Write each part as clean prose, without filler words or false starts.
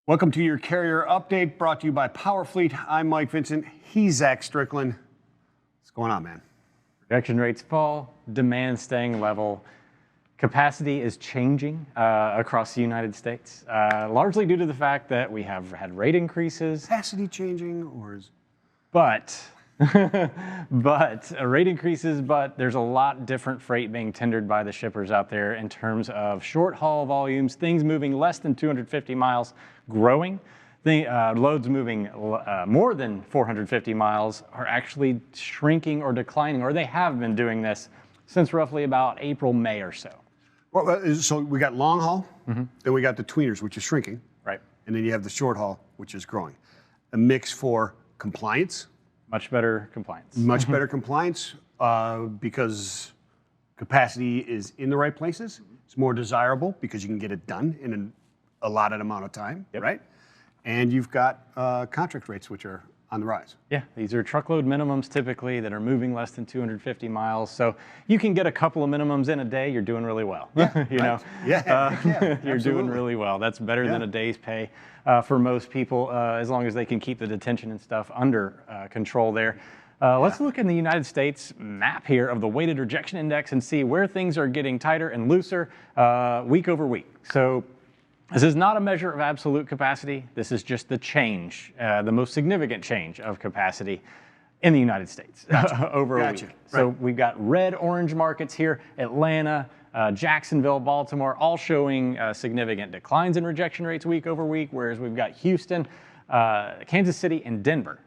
Welcome to your carrier update brought to you by PowerFleet. I'm Mike Vincent. He's Zach Strickland. What's going on, man? Rejection rates fall, demand staying level. Capacity is changing across the United States, largely due to the fact that we have had rate increases. Capacity changing, or is... But rate increases, but there's a lot different freight being tendered by the shippers out there in terms of short haul volumes, things moving less than 250 miles growing. Loads moving more than 450 miles are actually shrinking or declining, or they have been doing this since roughly about April, May or so. Well, so we got long haul, then we got the tweeners, which is shrinking. Right. And then you have the short haul, which is growing. A mix for compliance. Much better compliance. Much better compliance because capacity is in the right places. It's more desirable because you can get it done in an allotted amount of time, right? And you've got contract rates, which are on the rise. Yeah, these are truckload minimums typically that are moving less than 250 miles. So you can get a couple of minimums in a day, you're doing really well. Yeah, you know, you're doing really well. That's better than a day's pay for most people, as long as they can keep the detention and stuff under control there. Let's look in the United States map here of the weighted rejection index and see where things are getting tighter and looser week over week. So this is not a measure of absolute capacity. This is just the change, the most significant change of capacity in the United States over a week. So we've got red, orange markets here, Atlanta, Jacksonville, Baltimore, all showing significant declines in rejection rates week over week, whereas we've got Houston, Kansas City, and Denver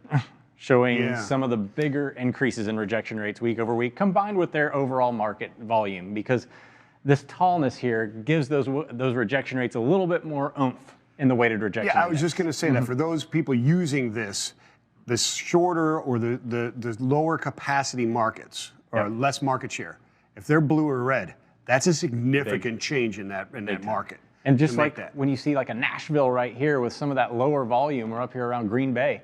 showing some of the bigger increases in rejection rates week over week, combined with their overall market volume, because this tallness here gives those rejection rates a little bit more oomph in the weighted rejection. Yeah, I was just going to say that for those people using this shorter or the lower capacity markets or less market share, if they're blue or red, that's a significant change in that market. And just like when you see like a Nashville right here with some of that lower volume, or up here around Green Bay,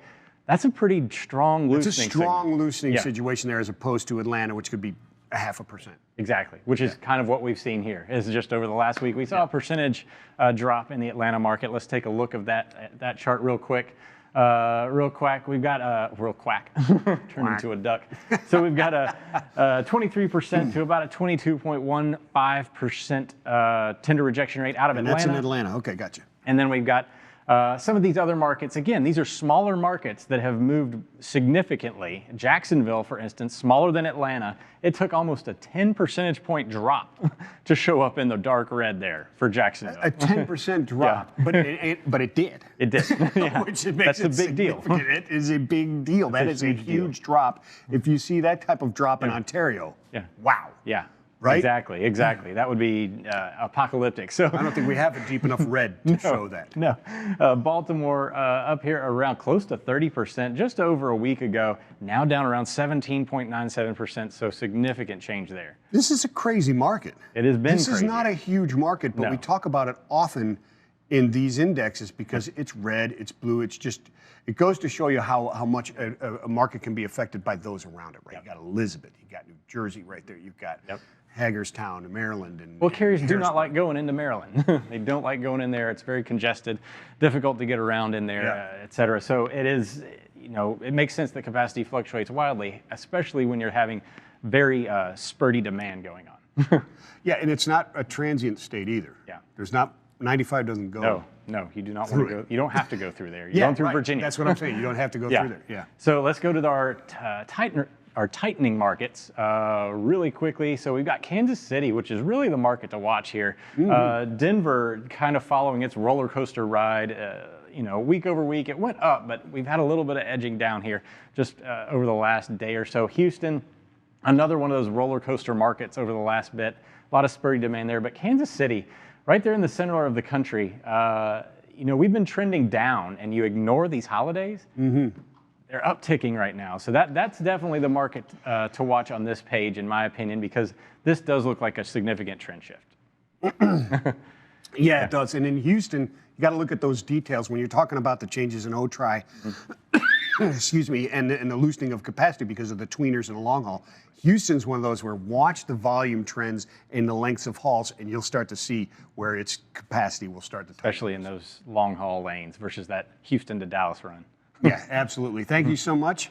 that's a pretty strong loosening. It's a strong loosening situation there, as opposed to Atlanta, which could be 0.5%. Exactly, which is kind of what we've seen here. Is just over the last week we saw a percentage drop in the Atlanta market. Let's take a look of that chart real quick. Real quack, we've got real quack, turned into a duck. So we've got a 23% to about a 22.15% tender rejection rate out of Atlanta. And that's in Atlanta, okay, gotcha. And then we've got some of these other markets. Again, these are smaller markets that have moved significantly. Jacksonville, for instance, smaller than Atlanta. It took almost a 10 percentage point drop to show up in the dark red there for Jacksonville. A 10% drop, but it did. It did. Which makes That's a big deal. It is a big deal. That is a huge drop. If you see that type of drop in Ontario, wow. Yeah. Right? Exactly. That would be apocalyptic. So I don't think we have a deep enough red to show that. No. Baltimore up here around close to 30% just over a week ago, now down around 17.97%, so significant change there. This is a crazy market. It has been This crazy. is not a huge market, but we talk about it often in these indexes because it's red, it's blue, it goes to show you how much a market can be affected by those around it, right? You got Elizabeth, you got New Jersey right there, you've got Hagerstown, Maryland. Well, carriers do not like going into Maryland. They don't like going in there. It's very congested, difficult to get around in there, et cetera. So it is, it makes sense that capacity fluctuates wildly, especially when you're having very spurty demand going on. Yeah, and it's not a transient state either. Yeah. There's not, 95 doesn't go. No, you do not want to go. You don't have to go through there. You're going through Virginia. That's what I'm saying. You don't have to go through there. Yeah. So let's go to our tightening markets really quickly. So we've got Kansas City, which is really the market to watch here. Denver kind of following its roller coaster ride. Week over week it went up, but we've had a little bit of edging down here just over the last day or so. Houston, another one of those roller coaster markets over the last bit. A lot of spurry demand there, but Kansas City, right there in the center of the country, we've been trending down, and you ignore these holidays, they're upticking right now. So that's definitely the market to watch on this page, in my opinion, because this does look like a significant trend shift. Yeah, it does. And in Houston, you got to look at those details when you're talking about the changes in OTRI. excuse me, and the loosening of capacity because of the tweeners and the long haul. Houston's one of those where watch the volume trends in the lengths of hauls, and you'll start to see where its capacity will start to tighten. Especially in those long haul lanes versus that Houston to Dallas run. Yeah, absolutely. Thank you so much.